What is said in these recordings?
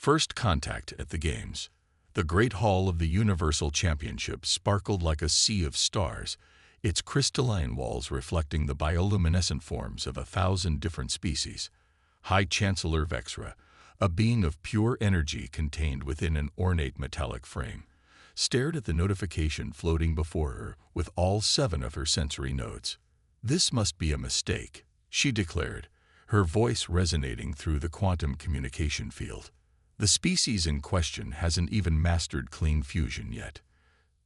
First contact at the games. The Great Hall of the Universal Championship sparkled like a sea of stars, its crystalline walls reflecting the bioluminescent forms of 1,000 different species. High Chancellor Vexra, a being of pure energy contained within an ornate metallic frame, stared at the notification floating before her with all 7 of her sensory nodes. "This must be a mistake," she declared, her voice resonating through the quantum communication field. "The species in question hasn't even mastered clean fusion yet."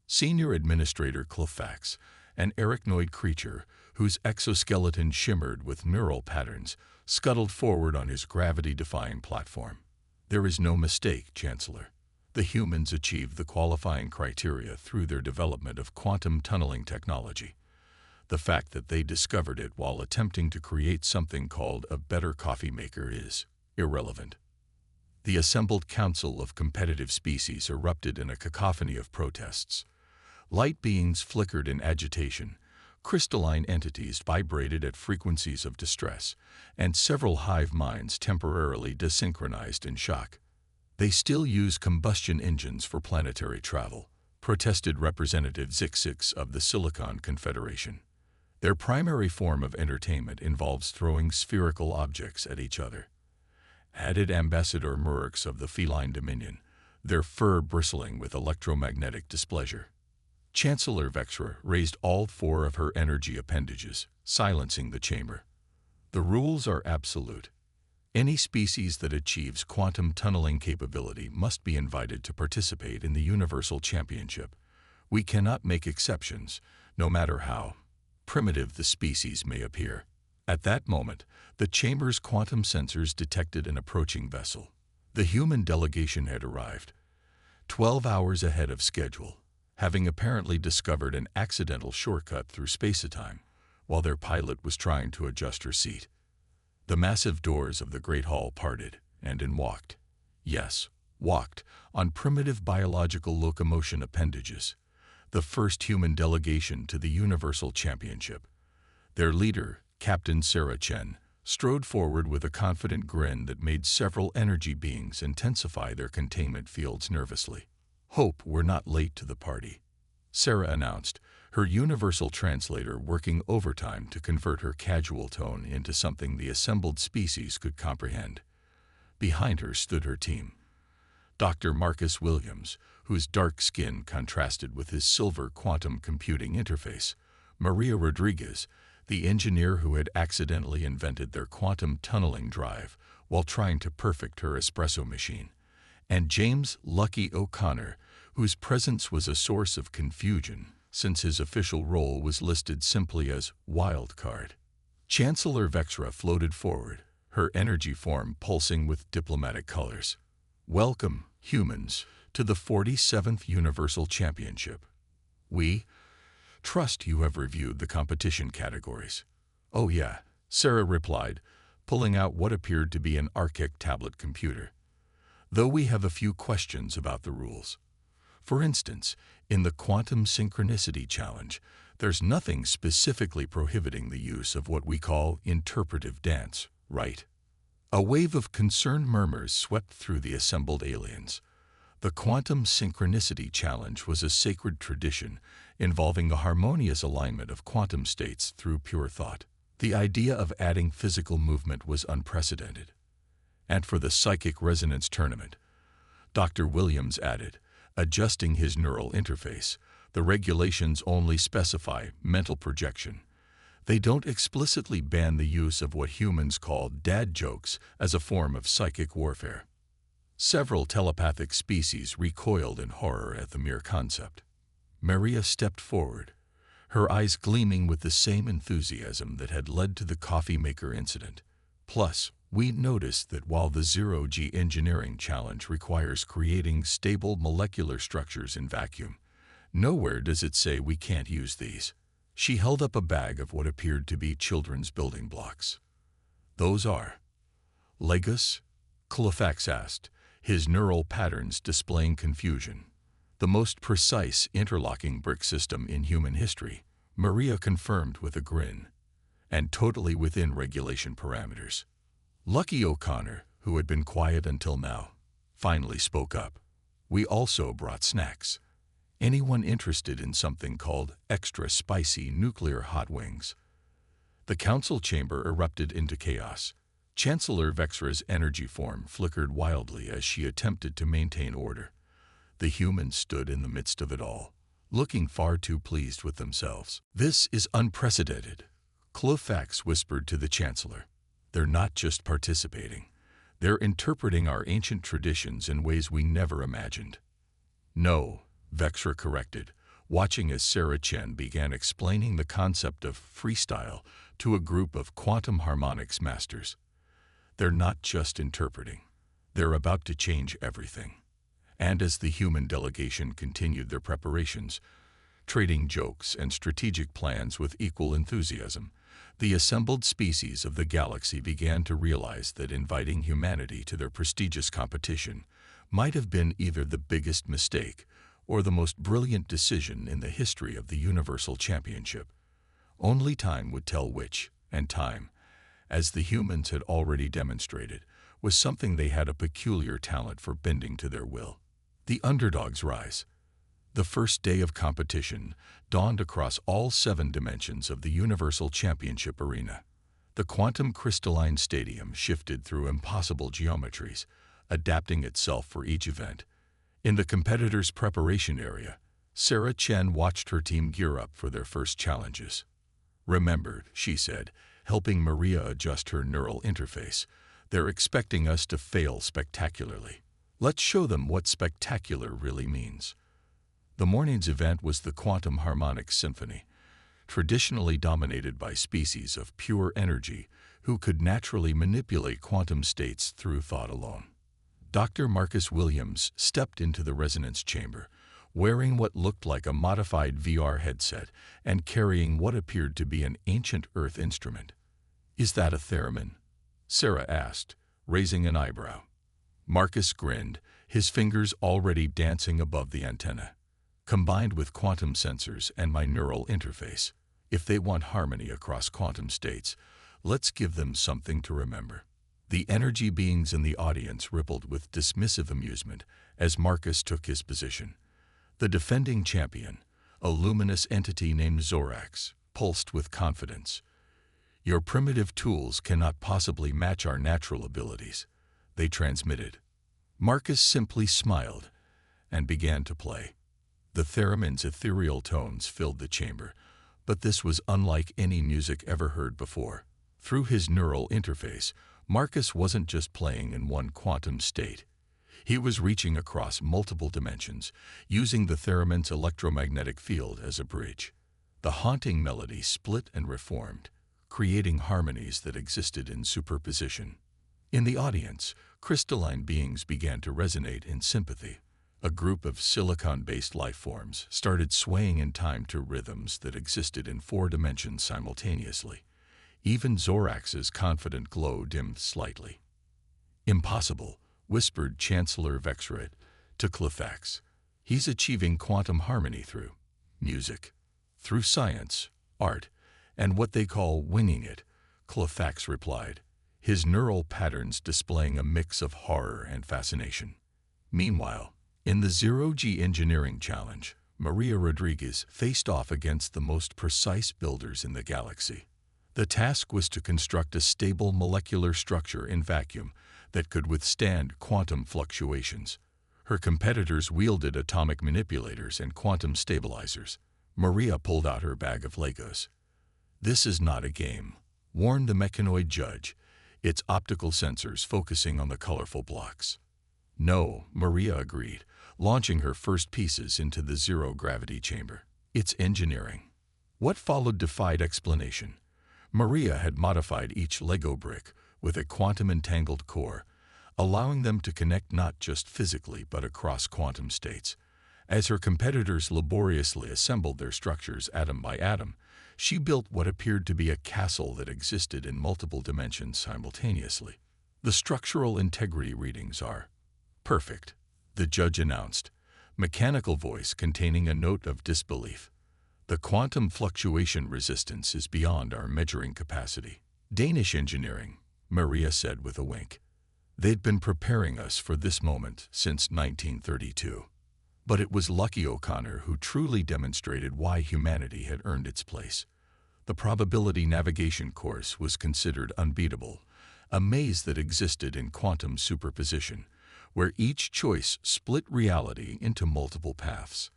Senior Administrator Clofax, an arachnoid creature whose exoskeleton shimmered with neural patterns, scuttled forward on his gravity-defying platform. "There is no mistake, Chancellor. The humans achieved the qualifying criteria through their development of quantum tunneling technology. The fact that they discovered it while attempting to create something called a better coffee maker is irrelevant." The assembled council of competitive species erupted in a cacophony of protests. Light beings flickered in agitation, crystalline entities vibrated at frequencies of distress, and several hive minds temporarily desynchronized in shock. "They still use combustion engines for planetary travel," protested Representative Zixix of the Silicon Confederation. "Their primary form of entertainment involves throwing spherical objects at each other," added Ambassador Murks of the Feline Dominion, their fur bristling with electromagnetic displeasure. Chancellor Vexra raised all 4 of her energy appendages, silencing the chamber. "The rules are absolute. Any species that achieves quantum tunneling capability must be invited to participate in the Universal Championship. We cannot make exceptions, no matter how primitive the species may appear." At that moment, the chamber's quantum sensors detected an approaching vessel. The human delegation had arrived, 12 hours ahead of schedule, having apparently discovered an accidental shortcut through space-time while their pilot was trying to adjust her seat. The massive doors of the Great Hall parted, and in walked, on primitive biological locomotion appendages, the first human delegation to the Universal Championship. Their leader, Captain Sarah Chen, strode forward with a confident grin that made several energy beings intensify their containment fields nervously. "Hope we're not late to the party," Sarah announced, her universal translator working overtime to convert her casual tone into something the assembled species could comprehend. Behind her stood her team. Dr. Marcus Williams, whose dark skin contrasted with his silver quantum computing interface, Maria Rodriguez, the engineer who had accidentally invented their quantum tunneling drive while trying to perfect her espresso machine, and James Lucky O'Connor, whose presence was a source of confusion since his official role was listed simply as wild card. Chancellor Vexra floated forward, her energy form pulsing with diplomatic colors. "Welcome, humans, to the 47th Universal Championship. We trust you have reviewed the competition categories." "Oh yeah," Sarah replied, pulling out what appeared to be an archaic tablet computer. "Though we have a few questions about the rules. For instance, in the Quantum Synchronicity Challenge, there's nothing specifically prohibiting the use of what we call interpretive dance, right?" A wave of concerned murmurs swept through the assembled aliens. The Quantum Synchronicity Challenge was a sacred tradition involving the harmonious alignment of quantum states through pure thought. The idea of adding physical movement was unprecedented. And for the Psychic Resonance Tournament, Dr. Williams added, adjusting his neural interface, the regulations only specify mental projection. They don't explicitly ban the use of what humans call dad jokes as a form of psychic warfare. Several telepathic species recoiled in horror at the mere concept. Maria stepped forward, her eyes gleaming with the same enthusiasm that had led to the coffee maker incident. "Plus, we noticed that while the Zero-G Engineering Challenge requires creating stable molecular structures in vacuum, nowhere does it say we can't use these." She held up a bag of what appeared to be children's building blocks. "Those are Legos?" Clofax asked, his neural patterns displaying confusion. "The most precise interlocking brick system in human history," Maria confirmed with a grin, "and totally within regulation parameters." Lucky O'Connor, who had been quiet until now, finally spoke up. "We also brought snacks. Anyone interested in something called extra spicy nuclear hot wings?" The council chamber erupted into chaos. Chancellor Vexra's energy form flickered wildly as she attempted to maintain order. The humans stood in the midst of it all, looking far too pleased with themselves. "This is unprecedented," Clofax whispered to the Chancellor. "They're not just participating. They're interpreting our ancient traditions in ways we never imagined." "No," Vexra corrected, watching as Sarah Chen began explaining the concept of freestyle to a group of quantum harmonics masters. "They're not just interpreting. They're about to change everything." And as the human delegation continued their preparations, trading jokes and strategic plans with equal enthusiasm, the assembled species of the galaxy began to realize that inviting humanity to their prestigious competition might have been either the biggest mistake or the most brilliant decision in the history of the Universal Championship. Only time would tell which, and time, as the humans had already demonstrated, was something they had a peculiar talent for bending to their will. The underdog's rise. The first day of competition dawned across all 7 dimensions of the Universal Championship arena. The quantum crystalline stadium shifted through impossible geometries, adapting itself for each event. In the competitors' preparation area, Sarah Chen watched her team gear up for their first challenges. "Remember," she said, helping Maria adjust her neural interface, "they're expecting us to fail spectacularly. Let's show them what spectacular really means." The morning's event was the Quantum Harmonics Symphony, traditionally dominated by species of pure energy who could naturally manipulate quantum states through thought alone. Dr. Marcus Williams stepped into the resonance chamber, wearing what looked like a modified VR headset and carrying what appeared to be an ancient Earth instrument. "Is that a theremin?" Sarah asked, raising an eyebrow. Marcus grinned, his fingers already dancing above the antenna. "Combined with quantum sensors and my neural interface, if they want harmony across quantum states, let's give them something to remember." The energy beings in the audience rippled with dismissive amusement as Marcus took his position. The defending champion, a luminous entity named Zorax, pulsed with confidence. "Your primitive tools cannot possibly match our natural abilities," they transmitted. Marcus simply smiled and began to play. The theremin's ethereal tones filled the chamber, but this was unlike any music ever heard before. Through his neural interface, Marcus wasn't just playing in one quantum state. He was reaching across multiple dimensions, using the theremin's electromagnetic field as a bridge. The haunting melody split and reformed, creating harmonies that existed in superposition. In the audience, crystalline beings began to resonate in sympathy. A group of silicon-based life forms started swaying in time to rhythms that existed in 4 dimensions simultaneously. Even Zorax's confident glow dimmed slightly. "Impossible," whispered Chancellor Vexra to Clofax. "He's achieving quantum harmony through music, through science, art, and what they call winging it," Clofax replied, his neural patterns displaying a mix of horror and fascination. Meanwhile, in the Zero-G Engineering Challenge, Maria Rodriguez faced off against the most precise builders in the galaxy. The task was to construct a stable molecular structure in vacuum that could withstand quantum fluctuations. Her competitors wielded atomic manipulators and quantum stabilizers. Maria pulled out her bag of Legos. "This is not a game," warned the mechanoid judge, its optical sensors focusing on the colorful blocks. "No," Maria agreed, launching her first pieces into the zero-gravity chamber. "It's engineering." What followed defied explanation. Maria had modified each Lego brick with a quantum-entangled core, allowing them to connect not just physically but across quantum states. As her competitors laboriously assembled their structures atom by atom, she built what appeared to be a castle that existed in multiple dimensions simultaneously. "The structural integrity readings are perfect," the judge announced, mechanical voice containing a note of disbelief. "The quantum fluctuation resistance is beyond our measuring capacity." "Danish engineering," Maria said with a wink. They'd been preparing us for this moment since 1932. But it was Lucky O'Connor who truly demonstrated why humanity had earned its place. The probability navigation course was considered unbeatable, a maze that existed in quantum superposition, where each choice split reality into multiple paths.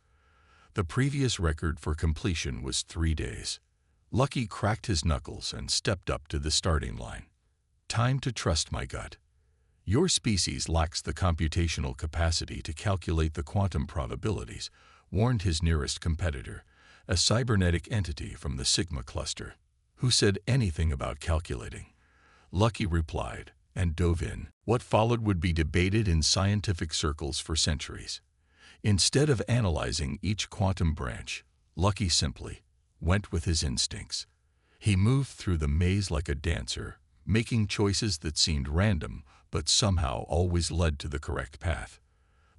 The previous record for completion was 3 days. Lucky cracked his knuckles and stepped up to the starting line. Time to trust my gut. Your species lacks the computational capacity to calculate the quantum probabilities, warned his nearest competitor, a cybernetic entity from the Sigma cluster. Who said anything about calculating? Lucky replied, and dove in. What followed would be debated in scientific circles for centuries. Instead of analyzing each quantum branch, Lucky simply went with his instincts. He moved through the maze like a dancer, making choices that seemed random, but somehow always led to the correct path.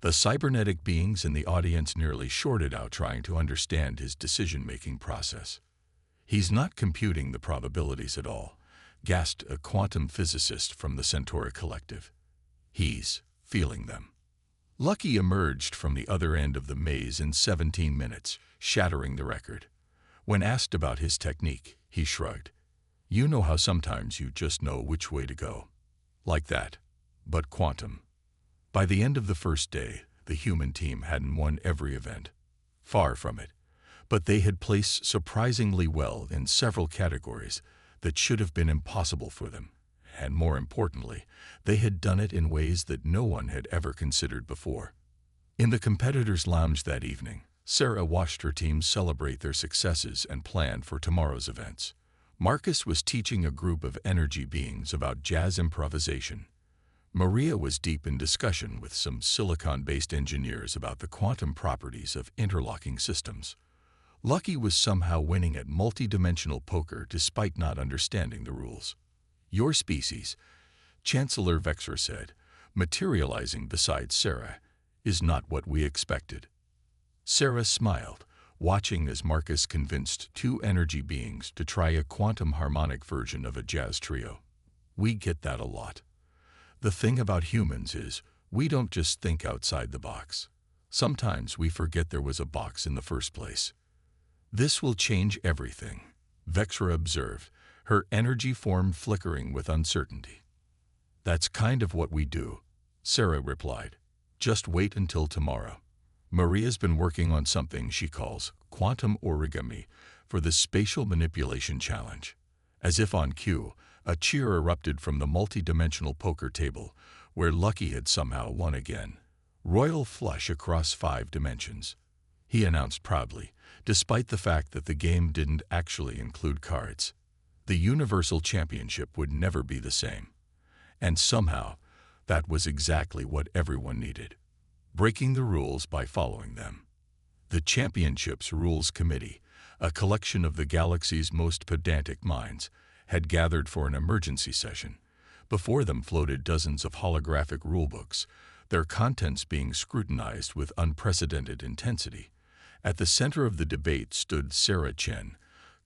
The cybernetic beings in the audience nearly shorted out trying to understand his decision-making process. He's not computing the probabilities at all, gasped a quantum physicist from the Centauri Collective. He's feeling them. Lucky emerged from the other end of the maze in 17 minutes, shattering the record. When asked about his technique, he shrugged. You know how sometimes you just know which way to go. Like that, but quantum. By the end of the first day, the human team hadn't won every event. Far from it. But they had placed surprisingly well in several categories that should have been impossible for them. And more importantly, they had done it in ways that no one had ever considered before. In the competitors' lounge that evening, Sarah watched her team celebrate their successes and plan for tomorrow's events. Marcus was teaching a group of energy beings about jazz improvisation. Maria was deep in discussion with some silicon-based engineers about the quantum properties of interlocking systems. Lucky was somehow winning at multi-dimensional poker despite not understanding the rules. Your species, Chancellor Vexor said, materializing beside Sarah, is not what we expected. Sarah smiled, watching as Marcus convinced 2 energy beings to try a quantum harmonic version of a jazz trio. We get that a lot. The thing about humans is, we don't just think outside the box. Sometimes we forget there was a box in the first place. This will change everything, Vexra observed, her energy form flickering with uncertainty. That's kind of what we do, Sarah replied. Just wait until tomorrow. Maria's been working on something she calls quantum origami for the Spatial Manipulation Challenge. As if on cue, a cheer erupted from the multi-dimensional poker table, where Lucky had somehow won again. Royal flush across 5 dimensions, he announced proudly, despite the fact that the game didn't actually include cards. The Universal Championship would never be the same. And somehow, that was exactly what everyone needed. Breaking the rules by following them. The championship's rules committee, a collection of the galaxy's most pedantic minds, had gathered for an emergency session. Before them floated dozens of holographic rulebooks, their contents being scrutinized with unprecedented intensity. At the center of the debate stood Sarah Chen,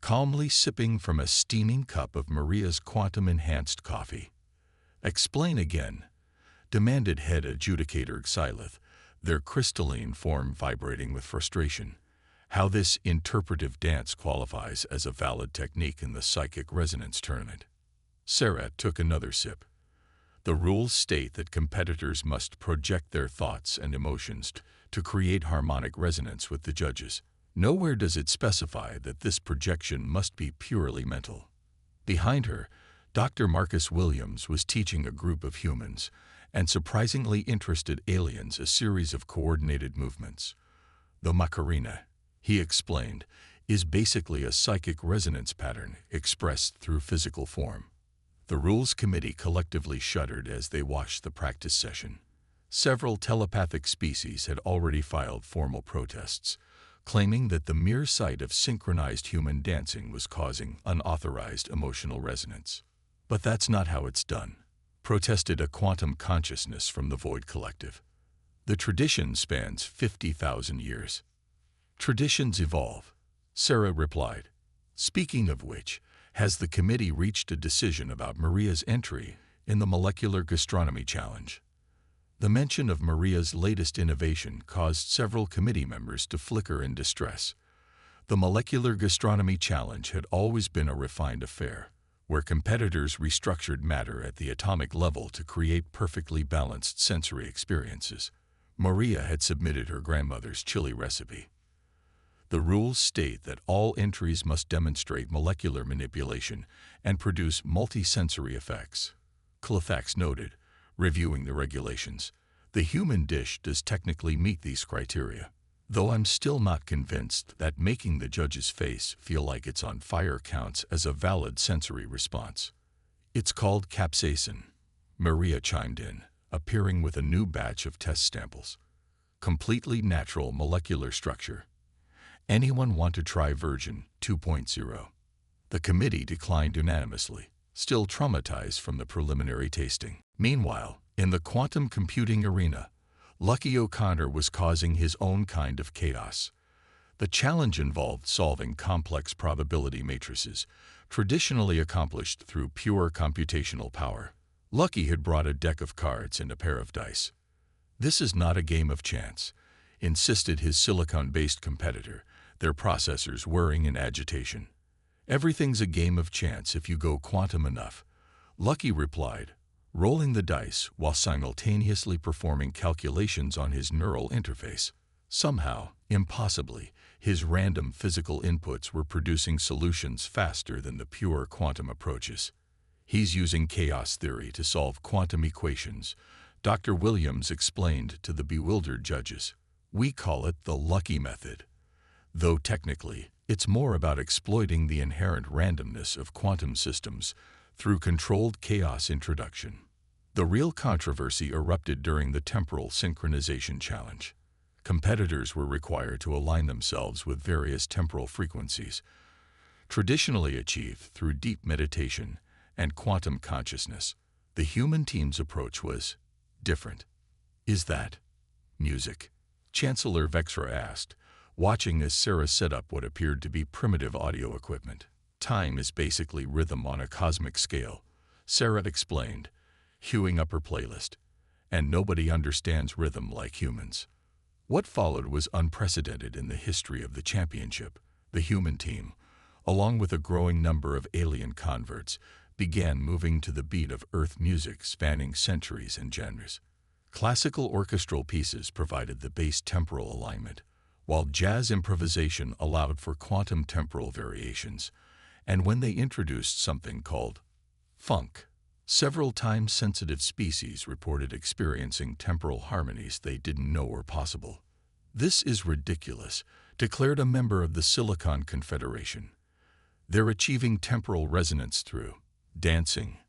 calmly sipping from a steaming cup of Maria's quantum-enhanced coffee. Explain again, demanded head adjudicator Xylith, their crystalline form vibrating with frustration, how this interpretive dance qualifies as a valid technique in the psychic resonance tournament. Sarah took another sip. The rules state that competitors must project their thoughts and emotions to create harmonic resonance with the judges. Nowhere does it specify that this projection must be purely mental. Behind her, Dr. Marcus Williams was teaching a group of humans and surprisingly interested aliens a series of coordinated movements. The Macarena, he explained, is basically a psychic resonance pattern expressed through physical form. The Rules Committee collectively shuddered as they watched the practice session. Several telepathic species had already filed formal protests, claiming that the mere sight of synchronized human dancing was causing unauthorized emotional resonance. But that's not how it's done, protested a quantum consciousness from the Void Collective. The tradition spans 50,000 years. Traditions evolve, Sarah replied. Speaking of which, has the committee reached a decision about Maria's entry in the Molecular Gastronomy Challenge. The mention of Maria's latest innovation caused several committee members to flicker in distress. The Molecular Gastronomy Challenge had always been a refined affair, where competitors restructured matter at the atomic level to create perfectly balanced sensory experiences. Maria had submitted her grandmother's chili recipe. The rules state that all entries must demonstrate molecular manipulation and produce multisensory effects. Colfax noted, reviewing the regulations, the human dish does technically meet these criteria, though I'm still not convinced that making the judge's face feel like it's on fire counts as a valid sensory response. It's called capsaicin, Maria chimed in, appearing with a new batch of test samples. Completely natural molecular structure. Anyone want to try version 2.0? The committee declined unanimously, still traumatized from the preliminary tasting. Meanwhile, in the quantum computing arena, Lucky O'Connor was causing his own kind of chaos. The challenge involved solving complex probability matrices, traditionally accomplished through pure computational power. Lucky had brought a deck of cards and a pair of dice. "This is not a game of chance," insisted his silicon-based competitor, their processors whirring in agitation. "Everything's a game of chance if you go quantum enough," Lucky replied, rolling the dice while simultaneously performing calculations on his neural interface. Somehow, impossibly, his random physical inputs were producing solutions faster than the pure quantum approaches. "He's using chaos theory to solve quantum equations," Dr. Williams explained to the bewildered judges. "We call it the Lucky method. Though technically, it's more about exploiting the inherent randomness of quantum systems through controlled chaos introduction." The real controversy erupted during the temporal synchronization challenge. Competitors were required to align themselves with various temporal frequencies, traditionally achieved through deep meditation and quantum consciousness. The human team's approach was different. "Is that music?" Chancellor Vexra asked, watching as Sarah set up what appeared to be primitive audio equipment. "Time is basically rhythm on a cosmic scale," Sarah explained, hewing up her playlist. "And nobody understands rhythm like humans." What followed was unprecedented in the history of the championship. The human team, along with a growing number of alien converts, began moving to the beat of Earth music spanning centuries and genres. Classical orchestral pieces provided the base temporal alignment, while jazz improvisation allowed for quantum temporal variations, and when they introduced something called funk, several time-sensitive species reported experiencing temporal harmonies they didn't know were possible. "This is ridiculous," declared a member of the Silicon Confederation. "They're achieving temporal resonance through dancing,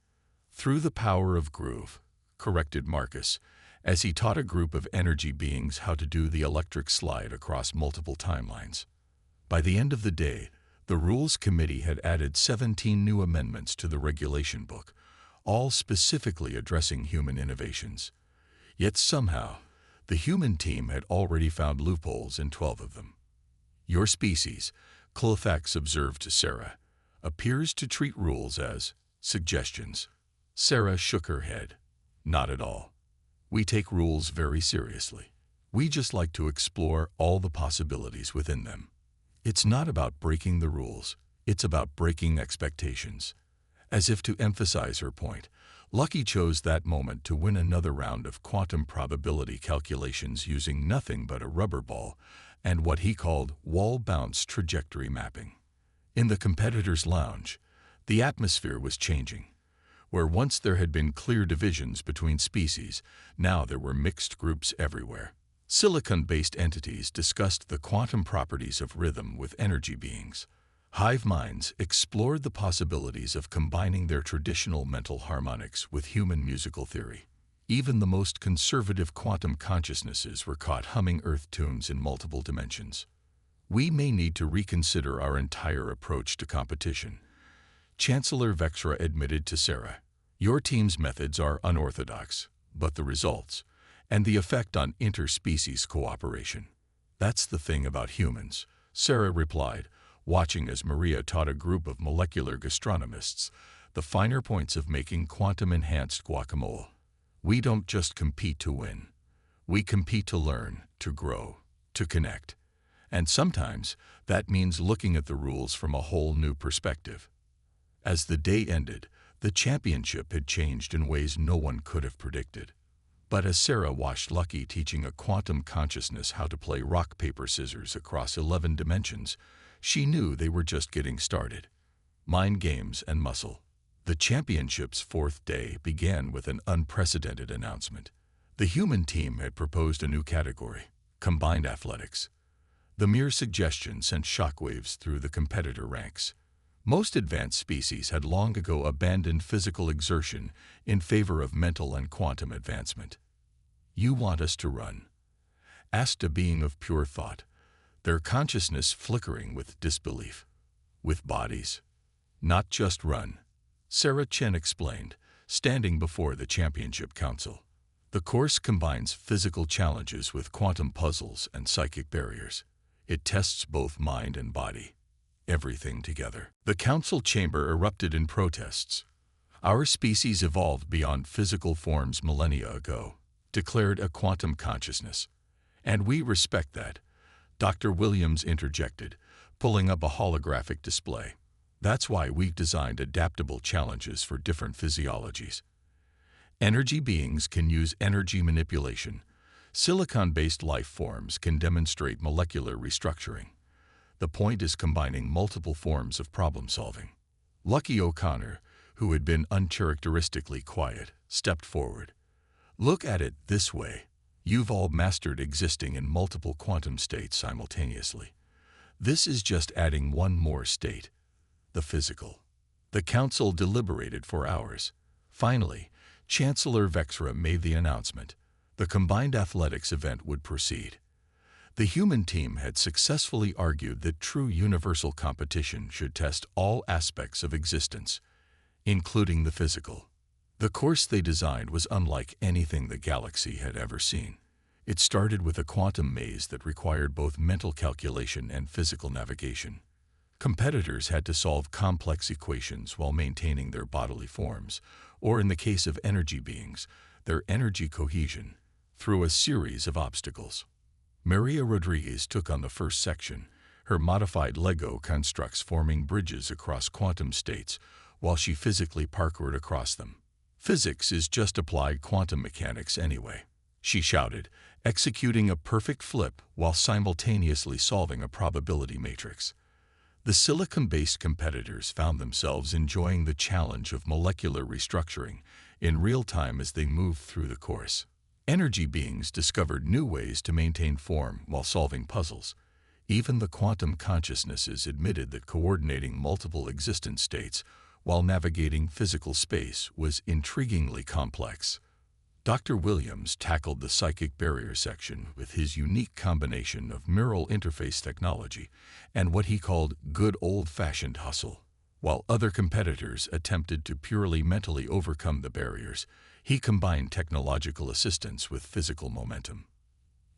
through the power of groove," corrected Marcus, as he taught a group of energy beings how to do the electric slide across multiple timelines. By the end of the day, the Rules Committee had added 17 new amendments to the regulation book, all specifically addressing human innovations. Yet somehow, the human team had already found loopholes in 12 of them. "Your species," Colfax observed to Sarah, "appears to treat rules as suggestions." Sarah shook her head. "Not at all. We take rules very seriously. We just like to explore all the possibilities within them. It's not about breaking the rules, it's about breaking expectations." As if to emphasize her point, Lucky chose that moment to win another round of quantum probability calculations using nothing but a rubber ball and what he called wall-bounce trajectory mapping. In the competitors' lounge, the atmosphere was changing. Where once there had been clear divisions between species, now there were mixed groups everywhere. Silicon-based entities discussed the quantum properties of rhythm with energy beings. Hive minds explored the possibilities of combining their traditional mental harmonics with human musical theory. Even the most conservative quantum consciousnesses were caught humming Earth tunes in multiple dimensions. "We may need to reconsider our entire approach to competition," Chancellor Vexra admitted to Sarah. "Your team's methods are unorthodox, but the results, and the effect on interspecies cooperation. That's the thing about humans," Sarah replied, watching as Maria taught a group of molecular gastronomists the finer points of making quantum-enhanced guacamole. We don't just compete to win. We compete to learn, to grow, to connect. And sometimes that means looking at the rules from a whole new perspective. As the day ended, the championship had changed in ways no one could have predicted. But as Sarah watched Lucky teaching a quantum consciousness how to play rock, paper, scissors across 11 dimensions, she knew they were just getting started. Mind games and muscle. The championship's fourth day began with an unprecedented announcement. The human team had proposed a new category, combined athletics. The mere suggestion sent shockwaves through the competitor ranks. Most advanced species had long ago abandoned physical exertion in favor of mental and quantum advancement. "You want us to run?" asked a being of pure thought, their consciousness flickering with disbelief. "With bodies. Not just run," Sarah Chen explained, standing before the championship council. "The course combines physical challenges with quantum puzzles and psychic barriers. It tests both mind and body. Everything together." The council chamber erupted in protests. "Our species evolved beyond physical forms millennia ago," declared a quantum consciousness. "And we respect that," Dr. Williams interjected, pulling up a holographic display. "That's why we've designed adaptable challenges for different physiologies. Energy beings can use energy manipulation. Silicon-based life forms can demonstrate molecular restructuring. The point is combining multiple forms of problem-solving." Lucky O'Connor, who had been uncharacteristically quiet, stepped forward. "Look at it this way. You've all mastered existing in multiple quantum states simultaneously. This is just adding one more state, the physical." The council deliberated for hours. Finally, Chancellor Vexra made the announcement. The combined athletics event would proceed. The human team had successfully argued that true universal competition should test all aspects of existence, including the physical. The course they designed was unlike anything the galaxy had ever seen. It started with a quantum maze that required both mental calculation and physical navigation. Competitors had to solve complex equations while maintaining their bodily forms, or in the case of energy beings, their energy cohesion, through a series of obstacles. Maria Rodriguez took on the first section, her modified Lego constructs forming bridges across quantum states while she physically parkoured across them. "Physics is just applied quantum mechanics anyway," she shouted, executing a perfect flip while simultaneously solving a probability matrix. The silicon-based competitors found themselves enjoying the challenge of molecular restructuring in real time as they moved through the course. Energy beings discovered new ways to maintain form while solving puzzles. Even the quantum consciousnesses admitted that coordinating multiple existence states while navigating physical space was intriguingly complex. Dr. Williams tackled the psychic barrier section with his unique combination of neural interface technology and what he called good old-fashioned hustle. While other competitors attempted to purely mentally overcome the barriers, he combined technological assistance with physical momentum.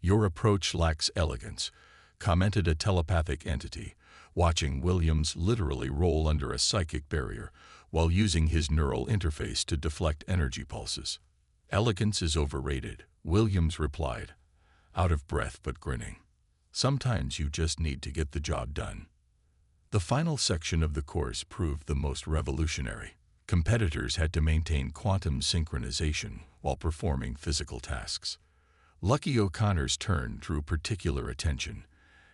"Your approach lacks elegance," commented a telepathic entity, watching Williams literally roll under a psychic barrier while using his neural interface to deflect energy pulses. "Elegance is overrated," Williams replied, out of breath but grinning. "Sometimes you just need to get the job done." The final section of the course proved the most revolutionary. Competitors had to maintain quantum synchronization while performing physical tasks. Lucky O'Connor's turn drew particular attention,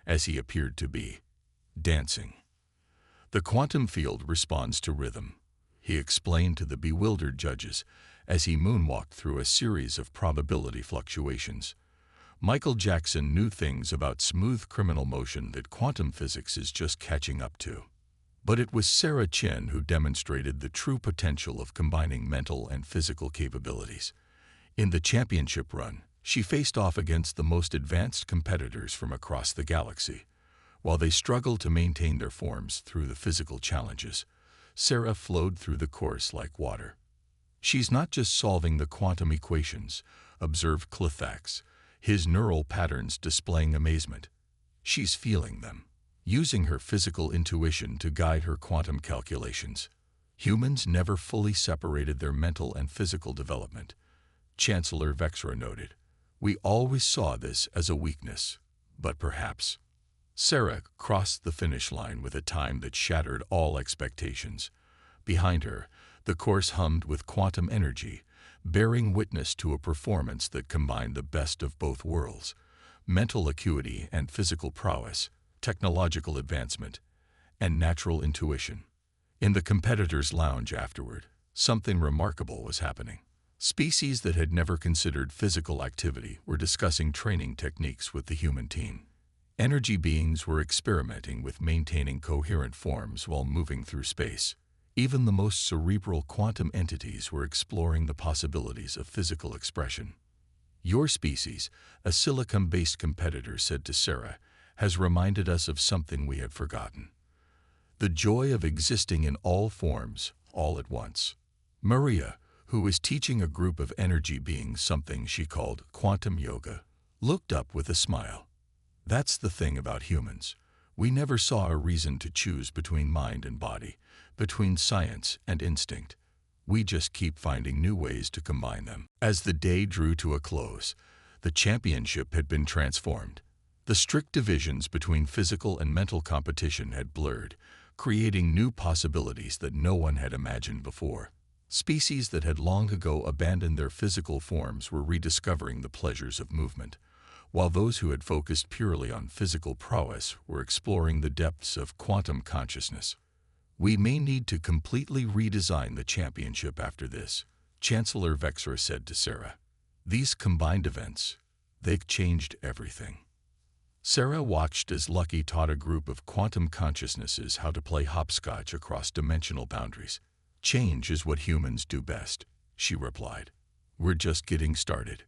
as he appeared to be dancing. "The quantum field responds to rhythm," he explained to the bewildered judges as he moonwalked through a series of probability fluctuations. Michael Jackson knew things about smooth criminal motion that quantum physics is just catching up to. But it was Sarah Chen who demonstrated the true potential of combining mental and physical capabilities. In the championship run, she faced off against the most advanced competitors from across the galaxy. While they struggled to maintain their forms through the physical challenges, Sarah flowed through the course like water. "She's not just solving the quantum equations," observed Clithax, his neural patterns displaying amazement. "She's feeling them, using her physical intuition to guide her quantum calculations." Humans never fully separated their mental and physical development. Chancellor Vexra noted, "We always saw this as a weakness, but perhaps." Sarah crossed the finish line with a time that shattered all expectations. Behind her, the course hummed with quantum energy, bearing witness to a performance that combined the best of both worlds: mental acuity and physical prowess, technological advancement, and natural intuition. In the competitors' lounge afterward, something remarkable was happening. Species that had never considered physical activity were discussing training techniques with the human team. Energy beings were experimenting with maintaining coherent forms while moving through space. Even the most cerebral quantum entities were exploring the possibilities of physical expression. "Your species," a silicon-based competitor said to Sarah, "has reminded us of something we had forgotten: the joy of existing in all forms, all at once." Maria, who was teaching a group of energy beings something she called quantum yoga, looked up with a smile. "That's the thing about humans. We never saw a reason to choose between mind and body, between science and instinct. We just keep finding new ways to combine them." As the day drew to a close, the championship had been transformed. The strict divisions between physical and mental competition had blurred, creating new possibilities that no one had imagined before. Species that had long ago abandoned their physical forms were rediscovering the pleasures of movement, while those who had focused purely on physical prowess were exploring the depths of quantum consciousness. "We may need to completely redesign the championship after this," Chancellor Vexra said to Sarah. "These combined events, they've changed everything." Sarah watched as Lucky taught a group of quantum consciousnesses how to play hopscotch across dimensional boundaries. "Change is what humans do best," she replied. "We're just getting started."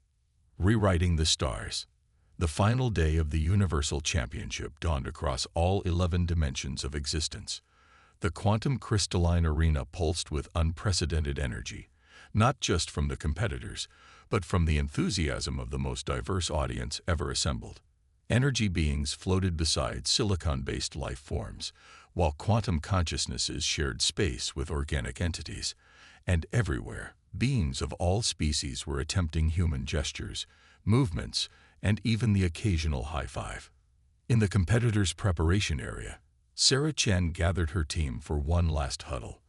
Rewriting the stars. The final day of the Universal Championship dawned across all 11 dimensions of existence. The quantum crystalline arena pulsed with unprecedented energy, not just from the competitors, but from the enthusiasm of the most diverse audience ever assembled. Energy beings floated beside silicon-based life forms, while quantum consciousnesses shared space with organic entities. And everywhere, beings of all species were attempting human gestures, movements, and even the occasional high five. In the competitors' preparation area, Sarah Chen gathered her team for one last huddle.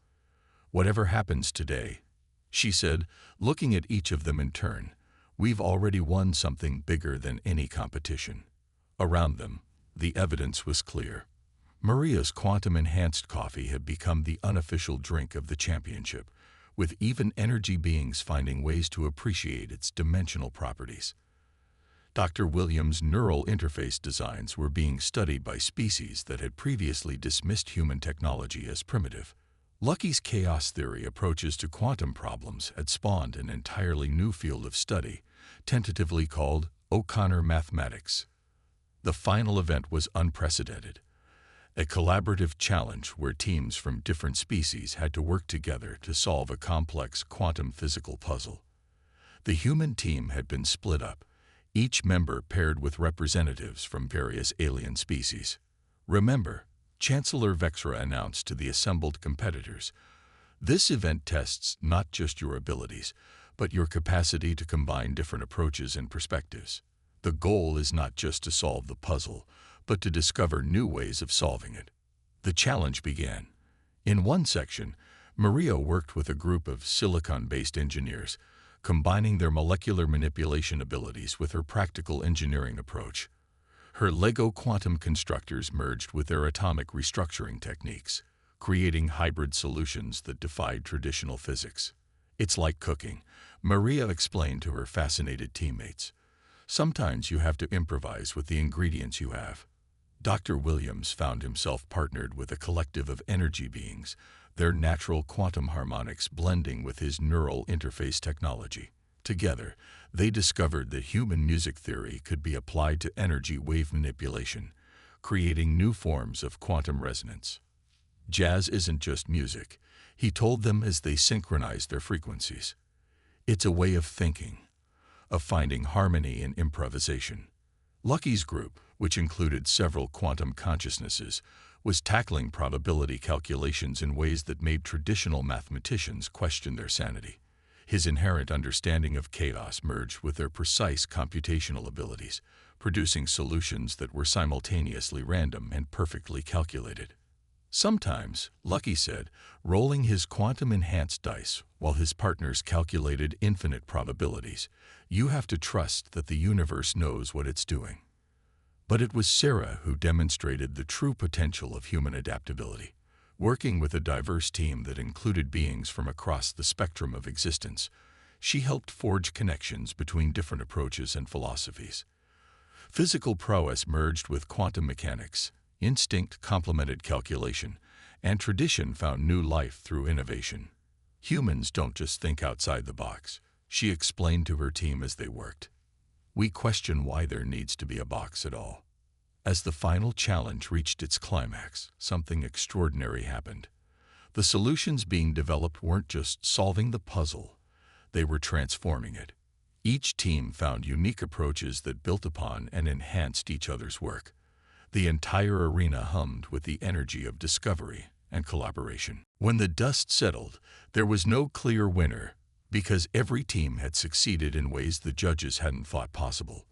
"Whatever happens today," she said, looking at each of them in turn, "we've already won something bigger than any competition." Around them, the evidence was clear. Maria's quantum-enhanced coffee had become the unofficial drink of the championship, with even energy beings finding ways to appreciate its dimensional properties. Dr. Williams' neural interface designs were being studied by species that had previously dismissed human technology as primitive. Lucky's chaos theory approaches to quantum problems had spawned an entirely new field of study, tentatively called O'Connor mathematics. The final event was unprecedented, a collaborative challenge where teams from different species had to work together to solve a complex quantum physical puzzle. The human team had been split up, each member paired with representatives from various alien species. "Remember," Chancellor Vexra announced to the assembled competitors, "this event tests not just your abilities, but your capacity to combine different approaches and perspectives. The goal is not just to solve the puzzle, but to discover new ways of solving it." The challenge began. In one section, Maria worked with a group of silicon-based engineers, combining their molecular manipulation abilities with her practical engineering approach. Her Lego quantum constructors merged with their atomic restructuring techniques, creating hybrid solutions that defied traditional physics. "It's like cooking," Maria explained to her fascinated teammates. "Sometimes you have to improvise with the ingredients you have." Dr. Williams found himself partnered with a collective of energy beings, their natural quantum harmonics blending with his neural interface technology. Together, they discovered that human music theory could be applied to energy wave manipulation, creating new forms of quantum resonance. "Jazz isn't just music," he told them as they synchronized their frequencies. "It's a way of thinking, of finding harmony in improvisation." Lucky's group, which included several quantum consciousnesses, was tackling probability calculations in ways that made traditional mathematicians question their sanity. His inherent understanding of chaos merged with their precise computational abilities, producing solutions that were simultaneously random and perfectly calculated. Sometimes, Lucky said, rolling his quantum-enhanced dice while his partners calculated infinite probabilities, you have to trust that the universe knows what it's doing. But it was Sarah who demonstrated the true potential of human adaptability. Working with a diverse team that included beings from across the spectrum of existence, she helped forge connections between different approaches and philosophies. Physical prowess merged with quantum mechanics, instinct complemented calculation, and tradition found new life through innovation. Humans don't just think outside the box, she explained to her team as they worked. We question why there needs to be a box at all. As the final challenge reached its climax, something extraordinary happened. The solutions being developed weren't just solving the puzzle, they were transforming it. Each team found unique approaches that built upon and enhanced each other's work. The entire arena hummed with the energy of discovery and collaboration. When the dust settled, there was no clear winner, because every team had succeeded in ways the judges hadn't thought possible.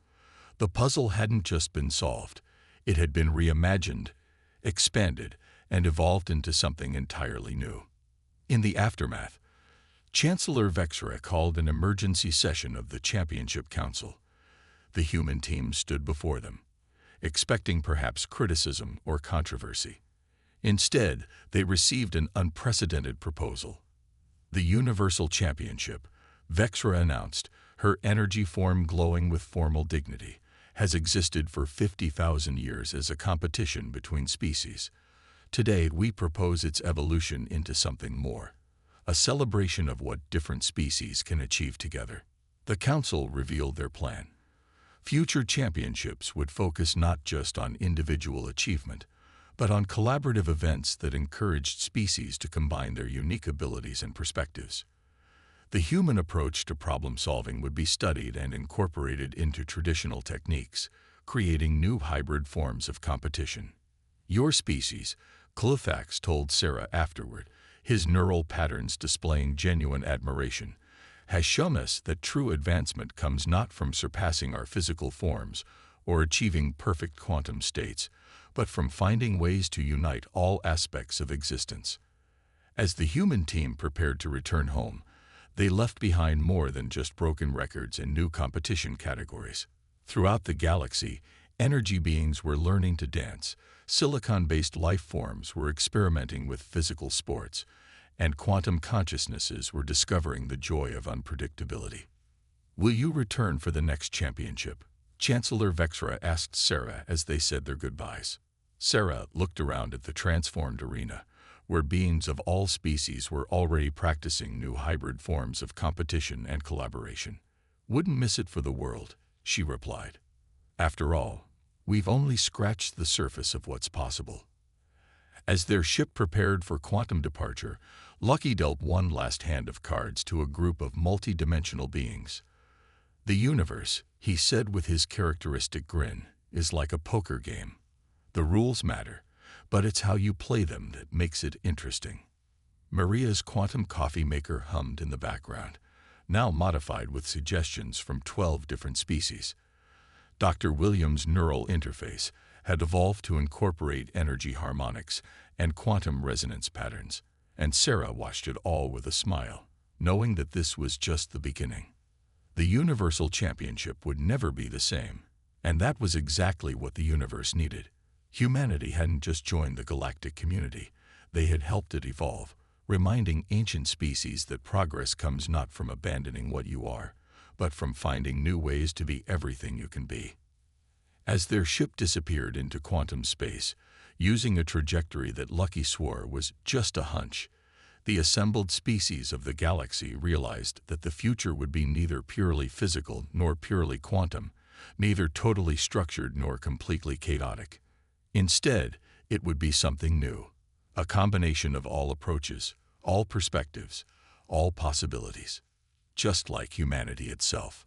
The puzzle hadn't just been solved, it had been reimagined, expanded, and evolved into something entirely new. In the aftermath, Chancellor Vexra called an emergency session of the Championship Council. The human team stood before them, expecting perhaps criticism or controversy. Instead, they received an unprecedented proposal. The Universal Championship, Vexra announced, her energy form glowing with formal dignity, has existed for 50,000 years as a competition between species. Today, we propose its evolution into something more, a celebration of what different species can achieve together. The Council revealed their plan. Future championships would focus not just on individual achievement, but on collaborative events that encouraged species to combine their unique abilities and perspectives. The human approach to problem-solving would be studied and incorporated into traditional techniques, creating new hybrid forms of competition. Your species, Cloufax told Sarah afterward, his neural patterns displaying genuine admiration, has shown us that true advancement comes not from surpassing our physical forms or achieving perfect quantum states, but from finding ways to unite all aspects of existence. As the human team prepared to return home, they left behind more than just broken records and new competition categories. Throughout the galaxy, energy beings were learning to dance, silicon-based life forms were experimenting with physical sports, and quantum consciousnesses were discovering the joy of unpredictability. Will you return for the next championship? Chancellor Vexra asked Sarah as they said their goodbyes. Sarah looked around at the transformed arena, where beings of all species were already practicing new hybrid forms of competition and collaboration. Wouldn't miss it for the world, she replied. After all, we've only scratched the surface of what's possible. As their ship prepared for quantum departure, Lucky dealt one last hand of cards to a group of multi-dimensional beings. The universe, he said with his characteristic grin, is like a poker game. The rules matter, but it's how you play them that makes it interesting. Maria's quantum coffee maker hummed in the background, now modified with suggestions from 12 different species. Dr. Williams' neural interface had evolved to incorporate energy harmonics and quantum resonance patterns, and Sarah watched it all with a smile, knowing that this was just the beginning. The Universal Championship would never be the same, and that was exactly what the universe needed. Humanity hadn't just joined the galactic community, they had helped it evolve, reminding ancient species that progress comes not from abandoning what you are, but from finding new ways to be everything you can be. As their ship disappeared into quantum space, using a trajectory that Lucky swore was just a hunch, the assembled species of the galaxy realized that the future would be neither purely physical nor purely quantum, neither totally structured nor completely chaotic. Instead, it would be something new, a combination of all approaches, all perspectives, all possibilities, just like humanity itself.